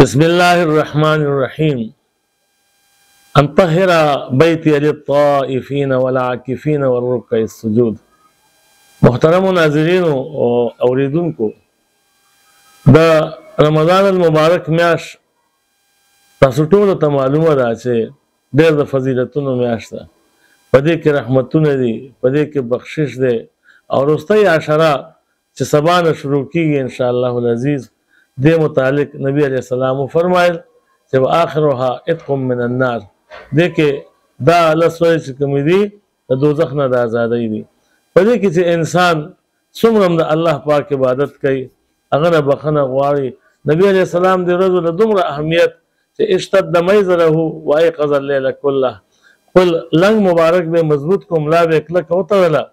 بسم الله الرحمن الرحيم أن طهر بيتي للطائفين والعاكفين والركع السجود. محترم ناظرین او اوریدونکو، دا رمضان المبارک میاش تاسو ټول ته معلومه ده چې ډېر د فضیلتونو میاشت ده. په دې کې رحمتونه دي، په دې کې بخشش دی، او وروستۍ عشره چې سبا نه شروع کیږي ان شاء الله العزیز، دې متعلق نبی علیہ السلام فرمایل چې واخرها عتق من النار. دې کې دا لس ورځې چې کومې دي د دوزخ نه د ازادۍ دي. په دې کې چې انسان څومره د الله پاک عبادت کوي، هغه نه بخښنه غواړي. نبی علیہ السلام دې ورځو له دومره اهمیت چې اشتد میزره وایقظ الليل كله، خپل لنګ مبارک به مضبوط کو، ملا به کلک وتړله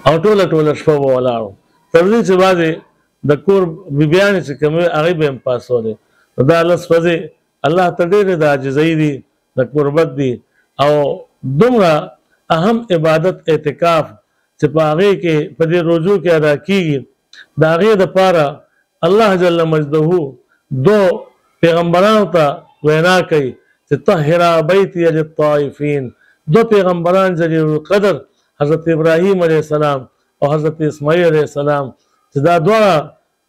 او ټوله شپه به ولاړو، تر دې چې بعضې د کور بیبیانې چې کومې هغې به هم پاسولې. دا لس ورځې الله ته ډېرې د عاجزۍ دي، د قربت دي، او دومره اهم عبادت اعتکاف چې په هغې کې په دې روزو کې ادا کیږي. د هغې دپاره الله جل مجده دو پیغمبرانو ته وینا کوي چې طهر بیتی للطائفین. دو پیغمبران جلیل القدر حضرت ابراهیم علیه السلام او حضرت اسماعیل علیه السلام چې دا دواړه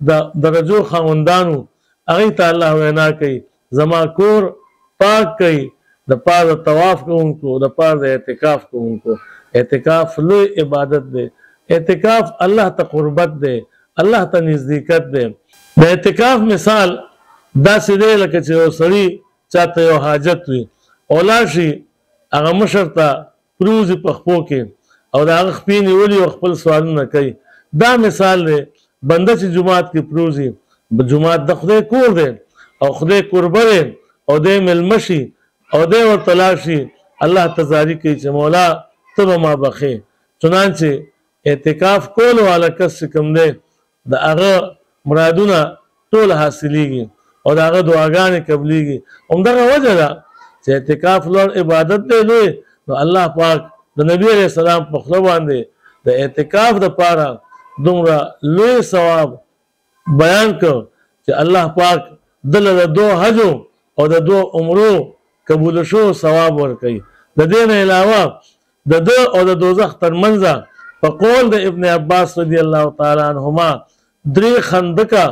د درجو خاوندانو، هغې ته الله وینا کوي زما کور پاک کوي د پاره د طواف کوونکو، د پاره د اعتکاف کوونکو. اعتکاف لوی عبادت دی، اعتکاف الله ته قربت دی، الله ته نزدېکت دی. د اعتکاف مثال داسې دی لکه چې یو سړي چاته یو حاجت وي او لاړ شي هغه مشر ته پروزي په خپو کې او د هغه خپې نیولي او خپل سوالونه کوي. دا مثال دی بنده چې جومات کې پروزي، جومات د خدای کور دی او خدای قربه دی او دی مېلمه شي او دی ورته لاړ شي، الله ته زاري کوي چې مولا ته به ما بخې. چنانچې اعتکاف کولو والا کس چې کوم دی د هغه مرادونه ټول حاصلیږي او د هغه دعاګانې قبلیږي. همدغه وجه ده چې اعتکاف لوړ عبادت دی لوی، نو الله پاک د نبی علیه السلام په خوله باندې د اعتکاف دپاره دومره لوی ثواب بیان کړ چې الله پاک دله د دو حجو او د دو عمرو قبول شو ثواب ورکوي. د دې نه علاوه د ده او د دوزخ ترمنځه په قول د ابن عباس رضی الله تعالی عنهما 3 خندقه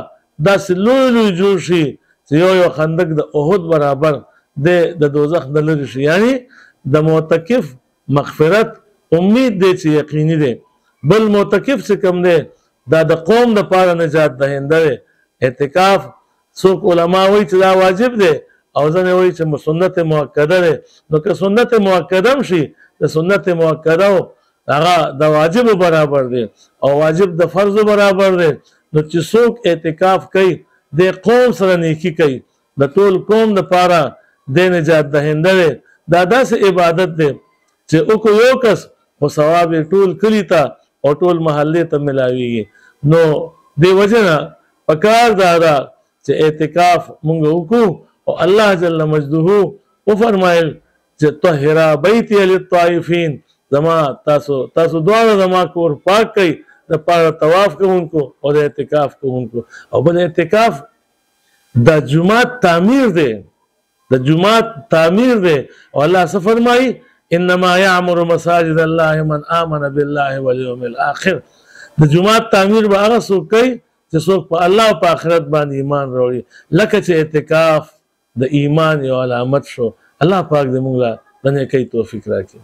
داسې لوی جوړ شي چې یو خندق د احد برابر د دوزخ نه لرې شي. یعنی د معتکف مغفرت امید دی چې یقیني دی. بل معتکف چې کوم دی دا د قوم دپاره نجات دهنده دی. اعتکاف څوک علما وایي چې دا واجب دی او ځینې وایي چې سنت مؤکده دی. نو که سنت مؤکده هم شي، د سنت مؤکده هغه د واجبو برابر دی او واجب د فرضو برابر دی. نو چې څوک اعتکاف کوي د قوم سره نیکي کوي، د ټول قوم دپاره دی نجات دهنده دی. دا داسې عبادت دی چې وکړو یو کس خو ثواب یې ټول کلي ته او ټول محلې ته ملاویږي. نو دې وجه نه پکار دا ده چې اعتکاف مونږ وکړو او الله جل مجده وفرمایل چې طهر بیتی للطائفین، زما تاسو دواړه زما کور پاک کوي د پاره طواف کوونکو او د اعتکاف کوونکو. او بل اعتکاف د جومات تعمیر دی، د جومات تعمیر دی. او الله څه فرمایي انما یعمر مساجد الله من آمن بالله والیوم الاخر. د جومات تعمیر به هغه څوک کوي چې څوک په الله او په آخرت باندې ایمان راوړي. لکه چې اعتکاف د ایمان یو علامت شو. الله پاک دې موږ له د نیکۍ توفیق راکړي.